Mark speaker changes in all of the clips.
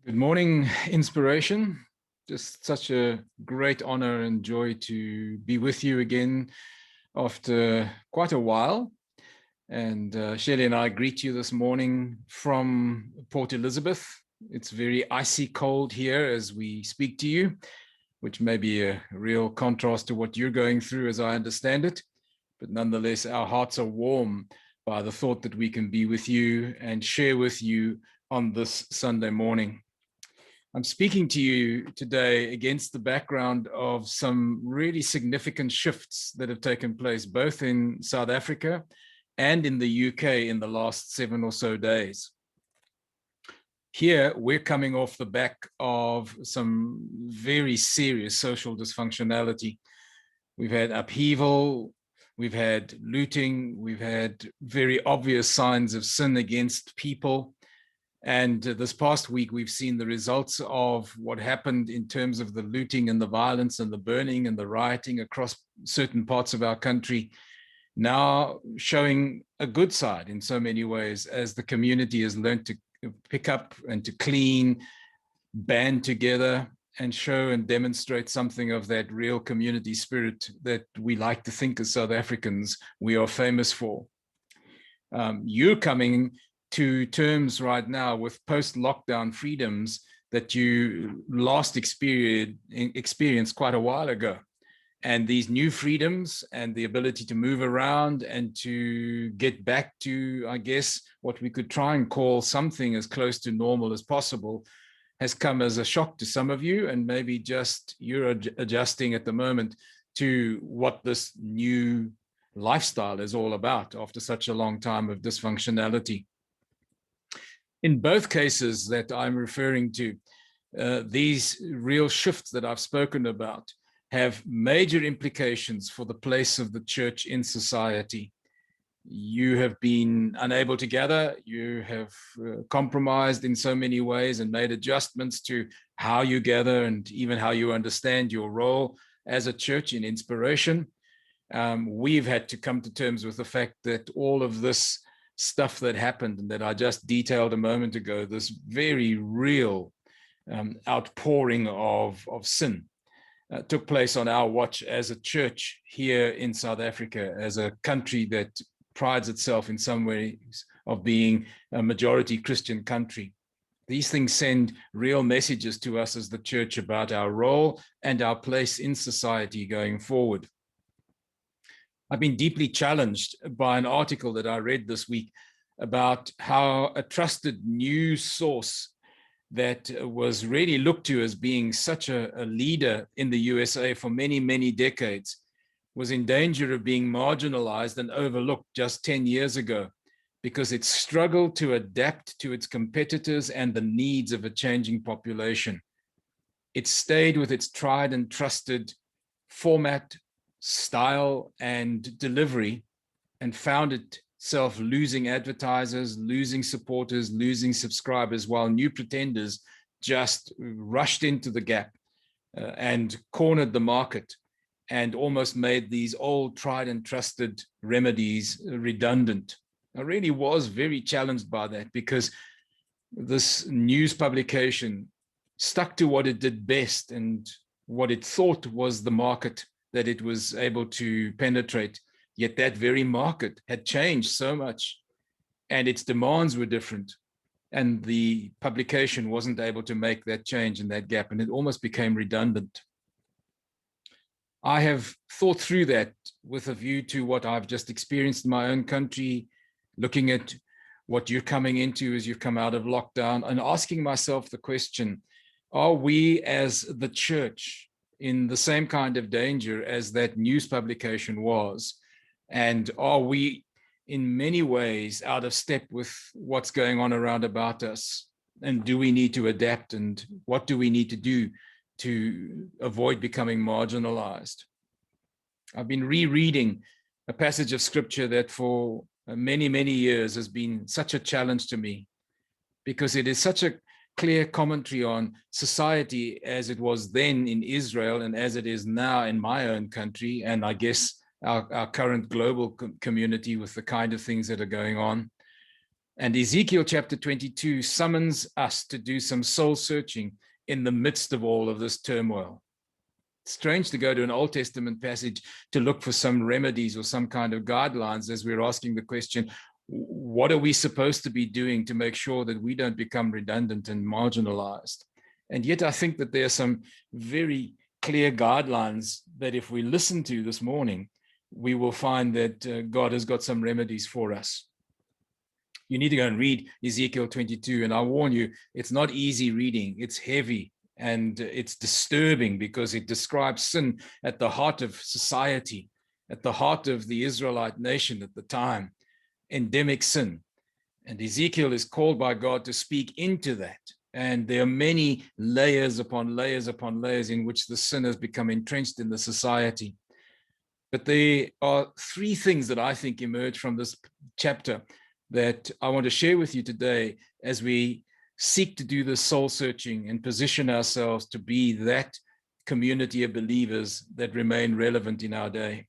Speaker 1: Good morning, Inspiration. Just such a great honor and joy to be with you again after quite a while. And Shelley and I greet you this morning from Port Elizabeth. It's very icy cold here as we speak to you, which may be a real contrast to what you're going through as I understand it. But nonetheless, our hearts are warm by the thought that we can be with you and share with you on this Sunday morning. I'm speaking to you today against the background of some really significant shifts that have taken place both in South Africa and in the UK in the last 7 or so days. Here, we're coming off the back of some very serious social dysfunctionality. We've had upheaval, we've had looting, we've had very obvious signs of sin against people. And this past week, we've seen the results of what happened in terms of the looting and the violence and the burning and the rioting across certain parts of our country, now showing a good side in so many ways as the community has learned to pick up and to clean, band together, and show and demonstrate something of that real community spirit that we like to think as South Africans we are famous for. You're coming to terms right now with post-lockdown freedoms that you last experienced quite a while ago. And these new freedoms and the ability to move around and to get back to, I guess, what we could try and call something as close to normal as possible has come as a shock to some of you, and maybe just you're adjusting at the moment to what this new lifestyle is all about after such a long time of dysfunctionality. In both cases that I'm referring to, these real shifts that I've spoken about have major implications for the place of the church in society. You have been unable to gather, you have compromised in so many ways and made adjustments to how you gather and even how you understand your role as a church in Inspiration. We've had to come to terms with the fact that all of this stuff that happened and that I just detailed a moment ago, this very real outpouring of sin took place on our watch as a church here in South Africa, as a country that prides itself in some ways of being a majority Christian country. These things send real messages to us as the church about our role and our place in society going forward. I've been deeply challenged by an article that I read this week about how a trusted news source that was really looked to as being such a leader in the USA for many, many decades was in danger of being marginalized and overlooked just 10 years ago because it struggled to adapt to its competitors and the needs of a changing population. It stayed with its tried and trusted format, style, and delivery, and found itself losing advertisers, losing supporters, losing subscribers, while new pretenders just rushed into the gap and cornered the market and almost made these old tried and trusted remedies redundant. I really was very challenged by that because this news publication stuck to what it did best and what it thought was the market that it was able to penetrate, yet that very market had changed so much and its demands were different, and the publication wasn't able to make that change in that gap, and it almost became redundant. I have thought through that with a view to what I've just experienced in my own country, looking at what you're coming into as you've come out of lockdown, and asking myself the question, are we as the church in the same kind of danger as that news publication was? And are we in many ways out of step with what's going on around about us? And do we need to adapt? And what do we need to do to avoid becoming marginalized? I've been rereading a passage of scripture that for many, many years has been such a challenge to me because it is such a clear commentary on society as it was then in Israel and as it is now in my own country, and I guess our current global community with the kind of things that are going on. And Ezekiel chapter 22 summons us to do some soul searching in the midst of all of this turmoil. It's strange to go to an Old Testament passage to look for some remedies or some kind of guidelines as we're asking the question, what are we supposed to be doing to make sure that we don't become redundant and marginalized? And yet I think that there are some very clear guidelines that if we listen to this morning, we will find that God has got some remedies for us. You need to go and read Ezekiel 22. And I warn you, it's not easy reading. It's heavy and it's disturbing because it describes sin at the heart of society, at the heart of the Israelite nation at the time, endemic sin. And Ezekiel is called by God to speak into that. And there are many layers upon layers upon layers in which the sin has become entrenched in the society. But there are three things that I think emerge from this chapter that I want to share with you today as we seek to do this soul searching and position ourselves to be that community of believers that remain relevant in our day.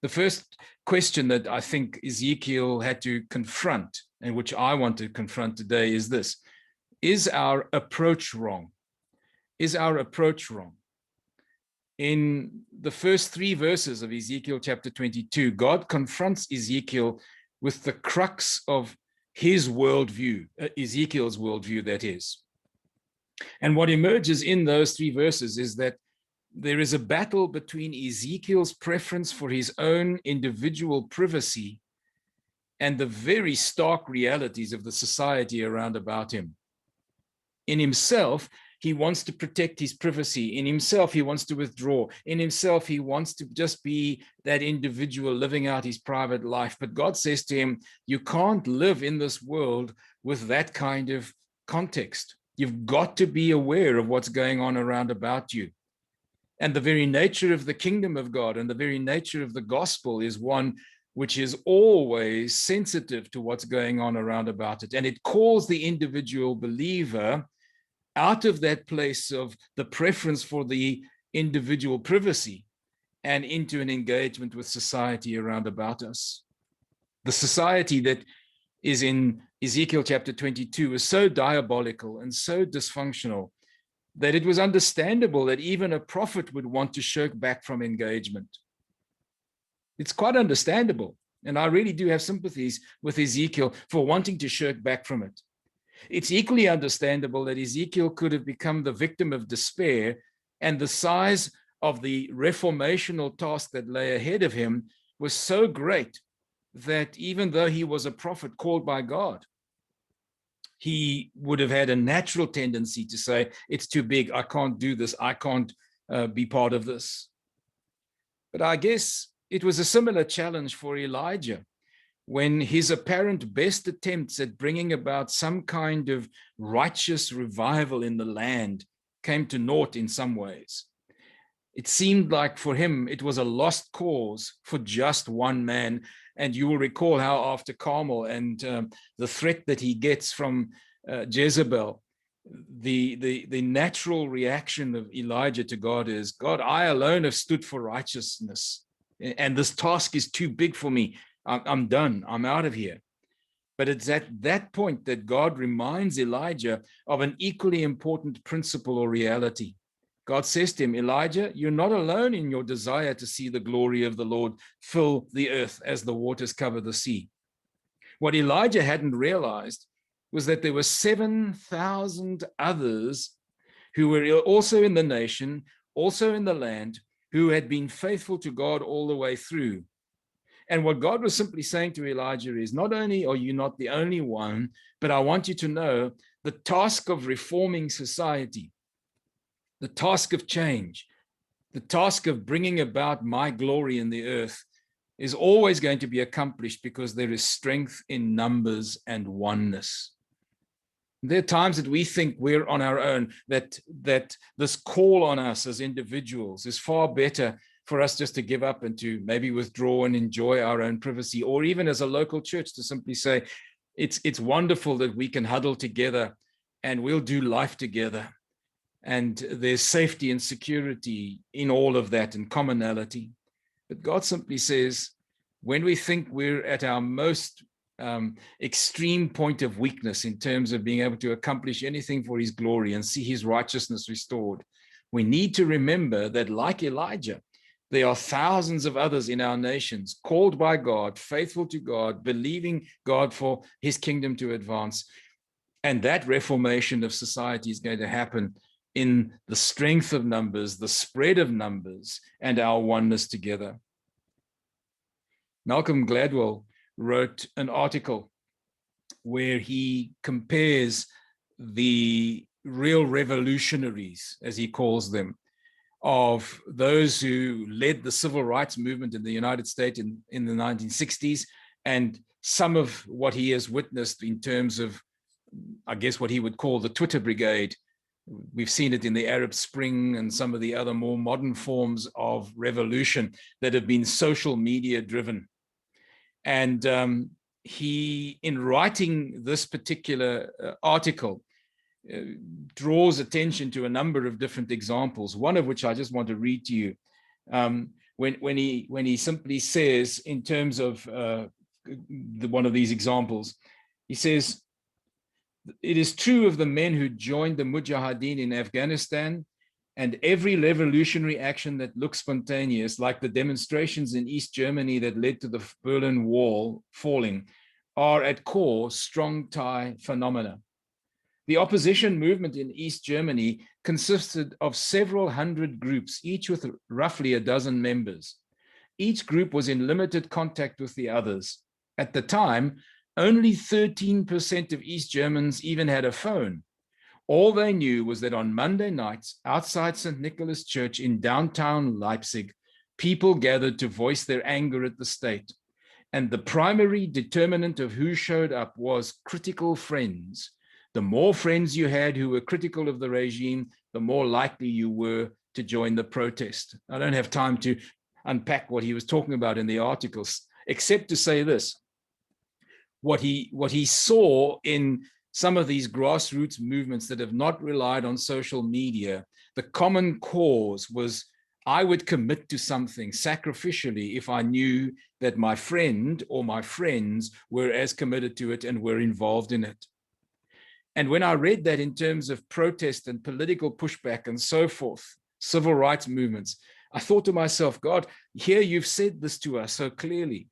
Speaker 1: The first question that I think Ezekiel had to confront, and which I want to confront today, is this: is our approach wrong? Is our approach wrong? In the first 3 verses of Ezekiel chapter 22, God confronts Ezekiel with the crux of his worldview, Ezekiel's worldview, that is. And what emerges in those 3 verses is that there is a battle between Ezekiel's preference for his own individual privacy and the very stark realities of the society around about him. In himself, he wants to protect his privacy. In himself, he wants to withdraw. In himself, he wants to just be that individual living out his private life. But God says to him, you can't live in this world with that kind of context. You've got to be aware of what's going on around about you. And the very nature of the kingdom of God and the very nature of the gospel is one which is always sensitive to what's going on around about it. And it calls the individual believer out of that place of the preference for the individual privacy and into an engagement with society around about us. The society that is in Ezekiel chapter 22 is so diabolical and so dysfunctional that it was understandable that even a prophet would want to shirk back from engagement. It's quite understandable. And I really do have sympathies with Ezekiel for wanting to shirk back from it. It's equally understandable that Ezekiel could have become the victim of despair, and the size of the reformational task that lay ahead of him was so great that even though he was a prophet called by God, he would have had a natural tendency to say, it's too big, I can't do this, I can't be part of this. But I guess it was a similar challenge for Elijah, when his apparent best attempts at bringing about some kind of righteous revival in the land came to naught in some ways. It seemed like for him, it was a lost cause for just one man. And you will recall how after Carmel and the threat that he gets from Jezebel, the natural reaction of Elijah to God is, God, I alone have stood for righteousness, and this task is too big for me. I'm done. I'm out of here. But it's at that point that God reminds Elijah of an equally important principle or reality. God says to him, Elijah, you're not alone in your desire to see the glory of the Lord fill the earth as the waters cover the sea. What Elijah hadn't realized was that there were 7,000 others who were also in the nation, also in the land, who had been faithful to God all the way through. And what God was simply saying to Elijah is, not only are you not the only one, but I want you to know the task of reforming society, the task of change, the task of bringing about my glory in the earth is always going to be accomplished because there is strength in numbers and oneness. There are times that we think we're on our own, that this call on us as individuals is far better for us just to give up and to maybe withdraw and enjoy our own privacy, or even as a local church to simply say, it's wonderful that we can huddle together and we'll do life together. And there's safety and security in all of that and commonality. But God simply says, when we think we're at our most extreme point of weakness in terms of being able to accomplish anything for his glory and see his righteousness restored. We need to remember that, like Elijah, there are thousands of others in our nations called by God, faithful to God, believing God for his kingdom to advance. And that reformation of society is going to happen in the strength of numbers, the spread of numbers, and our oneness together. Malcolm Gladwell wrote an article where he compares the real revolutionaries, as he calls them, of those who led the civil rights movement in the United States in the 1960s, and some of what he has witnessed in terms of, I guess, what he would call the Twitter brigade. We've seen it in the Arab Spring and some of the other more modern forms of revolution that have been social media driven. And he, in writing this particular article, draws attention to a number of different examples, one of which I just want to read to you. When he simply says, in terms of one of these examples, he says, "It is true of the men who joined the Mujahideen in Afghanistan, and every revolutionary action that looks spontaneous, like the demonstrations in East Germany that led to the Berlin Wall falling, are at core strong tie phenomena. The opposition movement in East Germany consisted of several hundred groups, each with roughly a dozen members. Each group was in limited contact with the others. At the time, only 13% of East Germans even had a phone. All they knew was that on Monday nights, outside St. Nicholas Church in downtown Leipzig, people gathered to voice their anger at the state. And the primary determinant of who showed up was critical friends. The more friends you had who were critical of the regime, the more likely you were to join the protest." I don't have time to unpack what he was talking about in the articles, except to say this. What he saw in some of these grassroots movements that have not relied on social media, the common cause was, I would commit to something sacrificially if I knew that my friend or my friends were as committed to it and were involved in it. And when I read that in terms of protest and political pushback and so forth, civil rights movements, I thought to myself, God, here you've said this to us so clearly.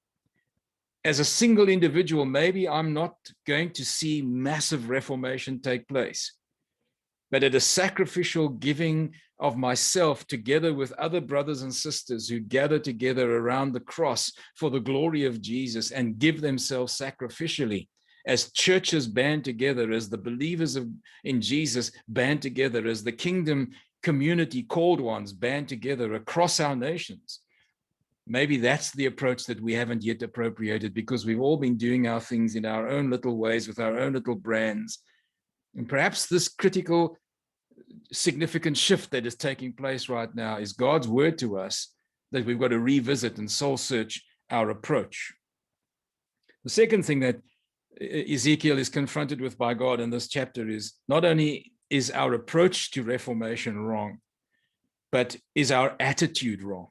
Speaker 1: As a single individual, maybe I'm not going to see massive reformation take place, but at a sacrificial giving of myself together with other brothers and sisters who gather together around the cross for the glory of Jesus and give themselves sacrificially, as churches band together, as the believers in Jesus band together, as the kingdom community called ones band together across our nations. Maybe that's the approach that we haven't yet appropriated, because we've all been doing our things in our own little ways with our own little brands. And perhaps this critical, significant shift that is taking place right now is God's word to us that we've got to revisit and soul search our approach. The second thing that Ezekiel is confronted with by God in this chapter is, not only is our approach to reformation wrong, but is our attitude wrong?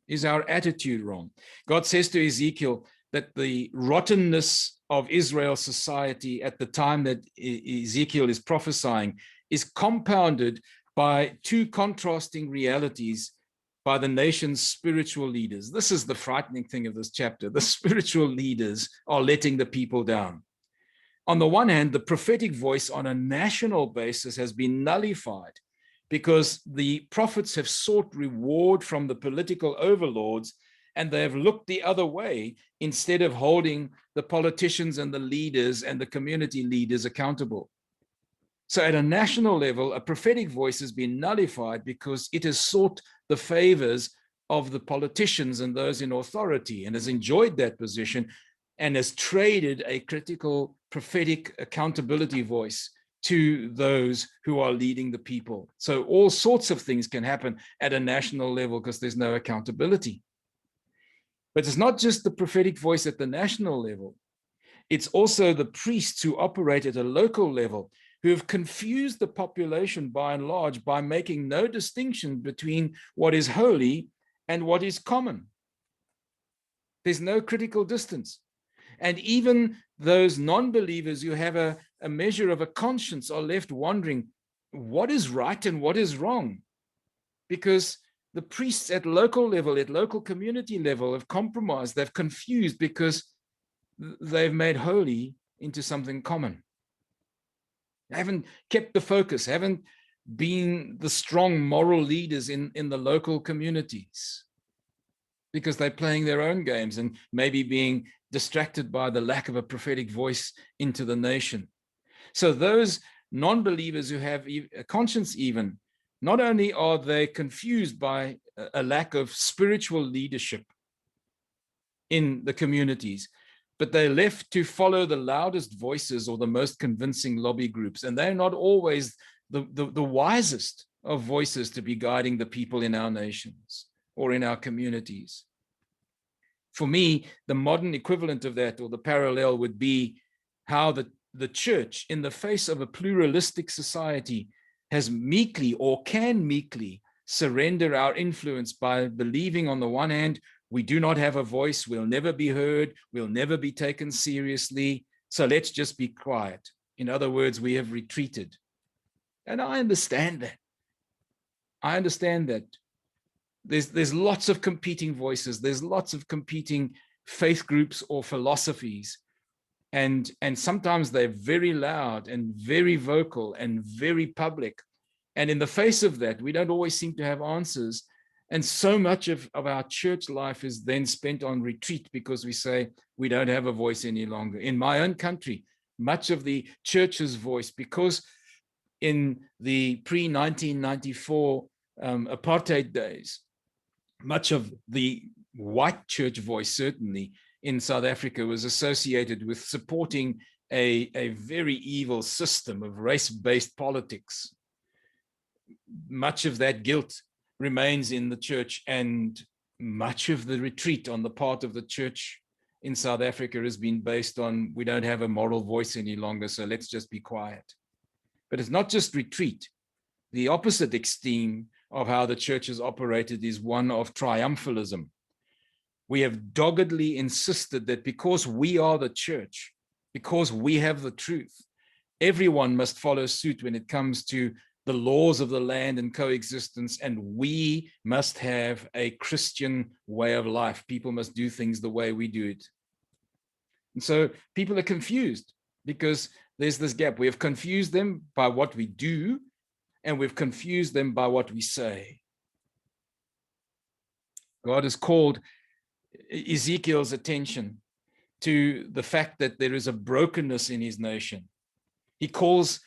Speaker 1: Is our attitude wrong? God says to Ezekiel that the rottenness of Israel's society at the time that Ezekiel is prophesying is compounded by two contrasting realities by the nation's spiritual leaders. This is the frightening thing of this chapter. The spiritual leaders are letting the people down. On the one hand, the prophetic voice on a national basis has been nullified because the prophets have sought reward from the political overlords, and they have looked the other way instead of holding the politicians and the leaders and the community leaders accountable. So at a national level, a prophetic voice has been nullified because it has sought the favors of the politicians and those in authority and has enjoyed that position and has traded a critical prophetic accountability voice to those who are leading the people. So all sorts of things can happen at a national level because there's no accountability. But it's not just the prophetic voice at the national level. It's also the priests who operate at a local level who have confused the population by and large by making no distinction between what is holy and what is common. There's no critical distance. And even those non-believers who have a measure of a conscience are left wondering what is right and what is wrong. Because the priests at local level, at local community level, have compromised, they've confused because they've made holy into something common. They haven't kept the focus, haven't been the strong moral leaders in the local communities, because they're playing their own games and maybe being distracted by the lack of a prophetic voice into the nation. So those non-believers who have a conscience even, not only are they confused by a lack of spiritual leadership in the communities, but they're left to follow the loudest voices or the most convincing lobby groups. And they're not always the wisest of voices to be guiding the people in our nations or in our communities. For me, the modern equivalent of that, or the parallel, would be how the church, in the face of a pluralistic society, has meekly or can meekly surrender our influence by believing, on the one hand, we do not have a voice, we'll never be heard, we'll never be taken seriously, so let's just be quiet. In other words, we have retreated. And I understand that. I understand that. There's lots of competing voices, there's lots of competing faith groups or philosophies. And sometimes they're very loud and very vocal and very public. And in the face of that, we don't always seem to have answers. And so much of our church life is then spent on retreat because we say we don't have a voice any longer. In my own country, much of the church's voice, because in the pre-1994 apartheid days, much of the white church voice, certainly in South Africa, was associated with supporting a very evil system of race-based politics. Much of that guilt remains in the church, and much of the retreat on the part of the church in South Africa has been based on, we don't have a moral voice any longer, so let's just be quiet. But it's not just retreat. The opposite extreme of how the church has operated is one of triumphalism. We have doggedly insisted that because we are the church, because we have the truth, everyone must follow suit when it comes to the laws of the land and coexistence, and we must have a Christian way of life. People must do things the way we do it. And so people are confused because there's this gap. We have confused them by what we do, and we've confused them by what we say. God has called Ezekiel's attention to the fact that there is a brokenness in his nation. He calls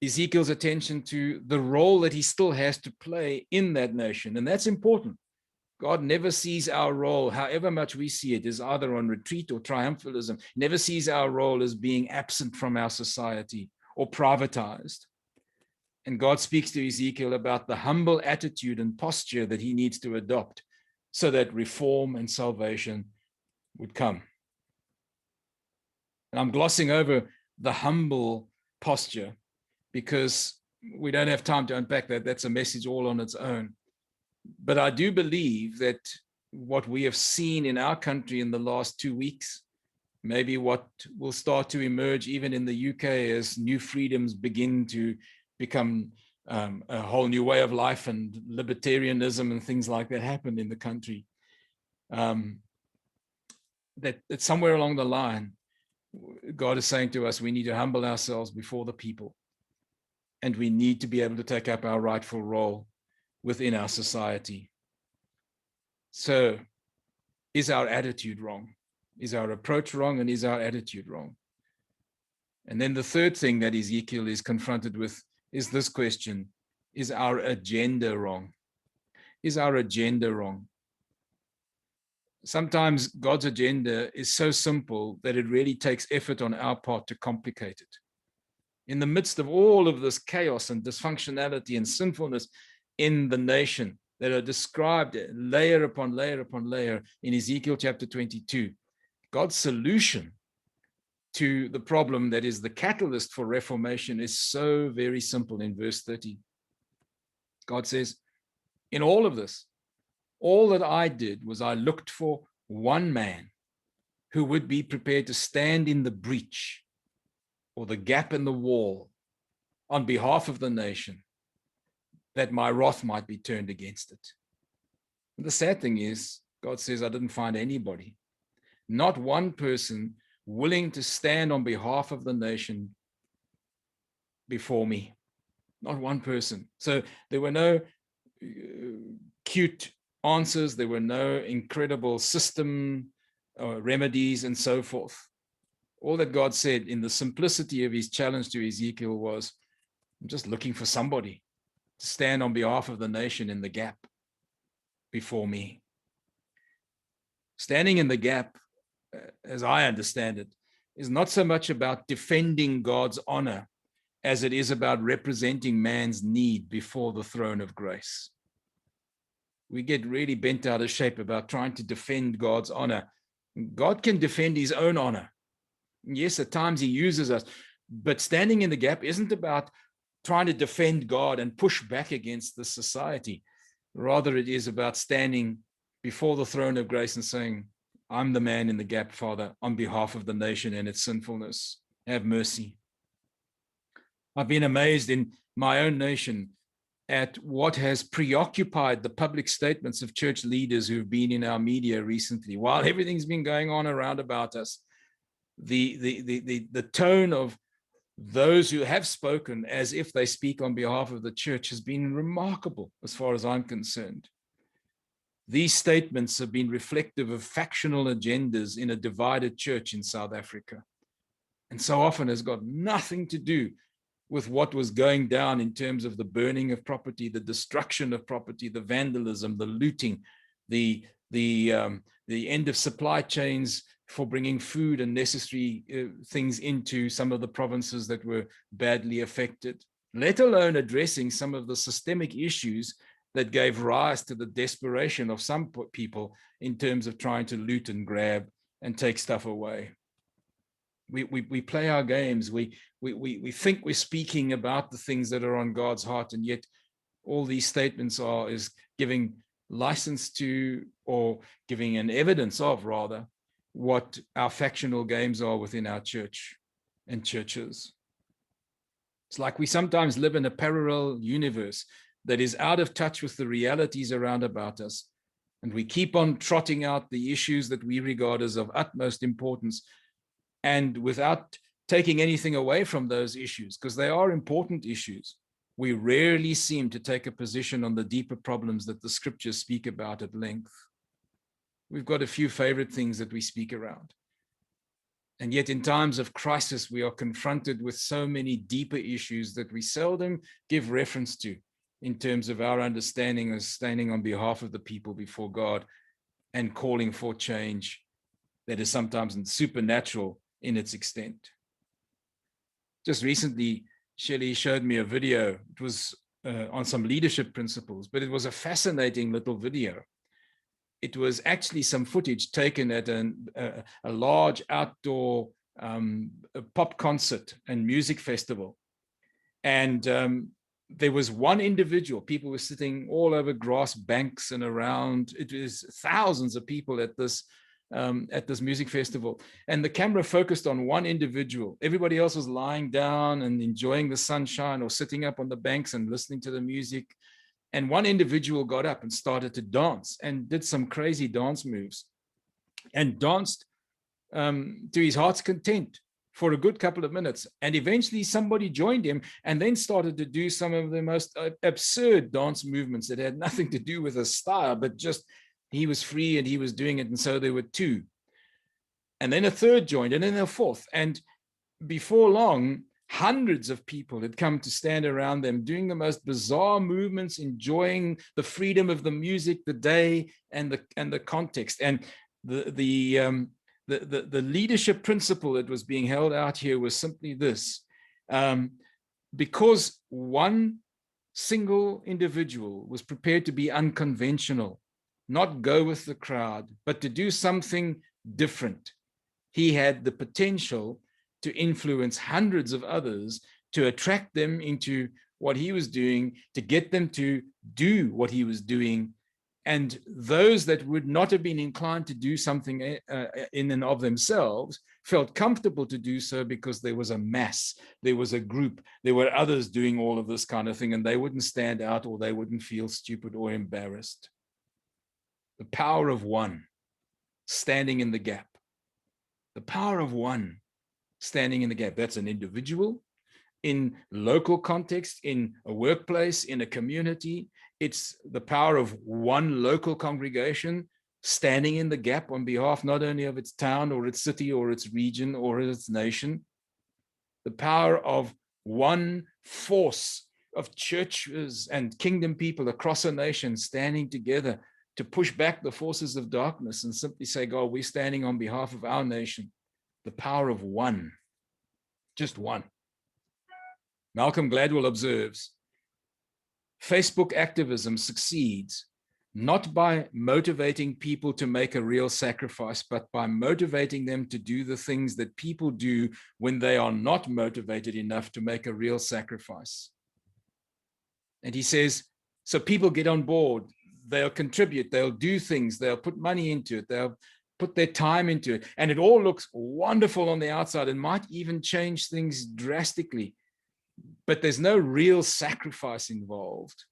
Speaker 1: Ezekiel's attention to the role that he still has to play in that nation, and that's important. God never sees our role, however much we see it, as either on retreat or triumphalism, never sees our role as being absent from our society or privatized. And God speaks to Ezekiel about the humble attitude and posture that he needs to adopt so that reform and salvation would come. And I'm glossing over the humble posture because we don't have time to unpack that. That's a message all on its own. But I do believe that what we have seen in our country in the last 2 weeks, maybe what will start to emerge even in the UK as new freedoms begin to become a whole new way of life, and libertarianism and things like that happen in the country, that somewhere along the line, God is saying to us, we need to humble ourselves before the people, and we need to be able to take up our rightful role within our society. So, is our attitude wrong? Is our approach wrong? And is our attitude wrong? And then the third thing that Ezekiel is confronted with is this question: is our agenda wrong? Is our agenda wrong? Sometimes God's agenda is so simple that it really takes effort on our part to complicate it. In the midst of all of this chaos and dysfunctionality and sinfulness in the nation that are described layer upon layer upon layer in Ezekiel chapter 22, God's solution to the problem that is the catalyst for reformation is so very simple in verse 30. God says, in all of this, all that I did was I looked for one man who would be prepared to stand in the breach or the gap in the wall on behalf of the nation, that my wrath might be turned against it. And the sad thing is, God says, I didn't find anybody, not one person willing to stand on behalf of the nation before me. Not one person. So there were no cute answers. There were no incredible system remedies and so forth. All that God said in the simplicity of his challenge to Ezekiel was, I'm just looking for somebody to stand on behalf of the nation in the gap before me. Standing in the gap, as I understand it, is not so much about defending God's honor as it is about representing man's need before the throne of grace. We get really bent out of shape about trying to defend God's honor. God can defend his own honor. Yes, at times he uses us, but standing in the gap isn't about trying to defend God and push back against the society. Rather, it is about standing before the throne of grace and saying, I'm the man in the gap, Father, on behalf of the nation and its sinfulness. Have mercy. I've been amazed in my own nation at what has preoccupied the public statements of church leaders who've been in our media recently. While everything's been going on around about us, the tone of those who have spoken as if they speak on behalf of the church has been remarkable as far as I'm concerned. These statements have been reflective of factional agendas in a divided church in South Africa, and so often has got nothing to do with what was going down in terms of the burning of property, the destruction of property, the vandalism, the looting, the end of supply chains for bringing food and necessary things into some of the provinces that were badly affected, let alone addressing some of the systemic issues that gave rise to the desperation of some people in terms of trying to loot and grab and take stuff away. We play our games. We think we're speaking about the things that are on God's heart, and yet all these statements is giving license to, or giving an evidence of, rather, what our factional games are within our church and churches. It's like we sometimes live in a parallel universe that is out of touch with the realities around about us, and we keep on trotting out the issues that we regard as of utmost importance, and without taking anything away from those issues, because they are important issues, we rarely seem to take a position on the deeper problems that the scriptures speak about at length. We've got a few favorite things that we speak around. And yet in times of crisis, we are confronted with so many deeper issues that we seldom give reference to in terms of our understanding of standing on behalf of the people before God and calling for change that is sometimes supernatural in its extent. Just recently, Shelley showed me a video. It was on some leadership principles, but it was a fascinating little video. It was actually some footage taken at a large outdoor pop concert and music festival. And there was one individual. People were sitting all over grass banks and around. It was thousands of people at this music festival, and the camera focused on one individual. Everybody else was lying down and enjoying the sunshine or sitting up on the banks and listening to the music. And one individual got up and started to dance and did some crazy dance moves and danced to his heart's content for a good couple of minutes. And eventually somebody joined him and then started to do some of the most absurd dance movements that had nothing to do with a style, but just he was free and he was doing it. And so there were two. And then a third joined, and then a fourth. And before long, hundreds of people had come to stand around them, doing the most bizarre movements, enjoying the freedom of the music, the day, and the context. And the leadership principle that was being held out here was simply this: because one single individual was prepared to be unconventional, not go with the crowd, but to do something different, he had the potential to influence hundreds of others, to attract them into what he was doing, to get them to do what he was doing, And those that would not have been inclined to do something in and of themselves felt comfortable to do so because there was a mass, there was a group, there were others doing all of this kind of thing, and they wouldn't stand out or they wouldn't feel stupid or embarrassed. The power of one standing in the gap. The power of one standing in the gap. That's an individual, in local context, in a workplace, in a community. It's the power of one local congregation standing in the gap on behalf not only of its town or its city or its region or its nation. The power of one force of churches and kingdom people across a nation standing together to push back the forces of darkness and simply say, God, we're standing on behalf of our nation. The power of one, just one. Malcolm Gladwell observes, Facebook activism succeeds not by motivating people to make a real sacrifice, but by motivating them to do the things that people do when they are not motivated enough to make a real sacrifice. And he says, so people get on board, they'll contribute, they'll do things, they'll put money into it, they'll put their time into it, and it all looks wonderful on the outside and might even change things drastically. But there's no real sacrifice involved.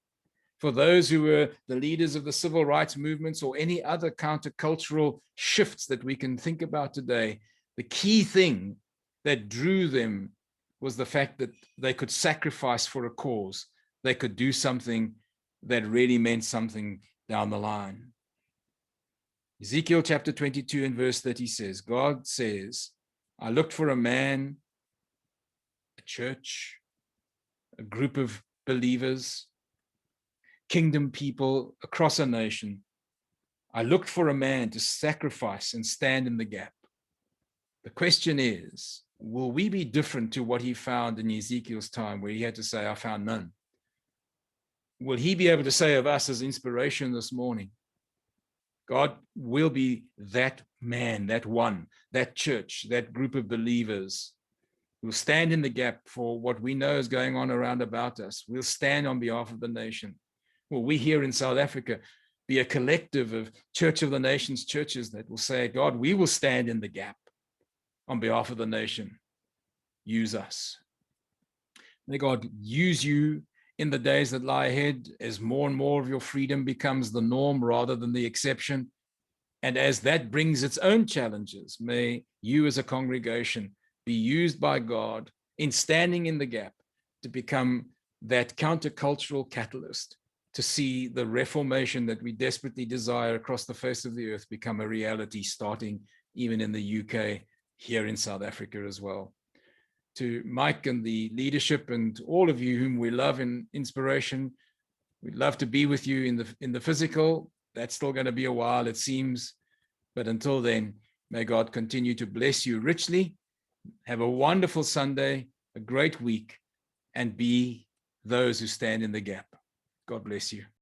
Speaker 1: For those who were the leaders of the civil rights movements or any other countercultural shifts that we can think about today, the key thing that drew them was the fact that they could sacrifice for a cause. They could do something that really meant something down the line. Ezekiel chapter 22 and verse 30 says, God says, I looked for a man, a church, a group of believers, kingdom people across a nation. I looked for a man to sacrifice and stand in the gap. The question is, will we be different to what he found in Ezekiel's time, where he had to say, I found none? Will he be able to say of us as inspiration this morning, God will be that man, that one, that church, that group of believers who will stand in the gap for what we know is going on around about us. We'll stand on behalf of the nation. Will we here in South Africa be a collective of Church of the Nations churches that will say, God, we will stand in the gap on behalf of the nation. Use us. May God use you in the days that lie ahead as more and more of your freedom becomes the norm rather than the exception. And as that brings its own challenges, may you as a congregation be used by God in standing in the gap to become that countercultural catalyst to see the reformation that we desperately desire across the face of the earth become a reality, starting even in the UK, here in South Africa as well. To Mike and the leadership and all of you whom we love in Inspiration, we'd love to be with you in the physical. That's still going to be a while, it seems. But until then, may God continue to bless you richly. Have a wonderful Sunday, a great week, and be those who stand in the gap. God bless you.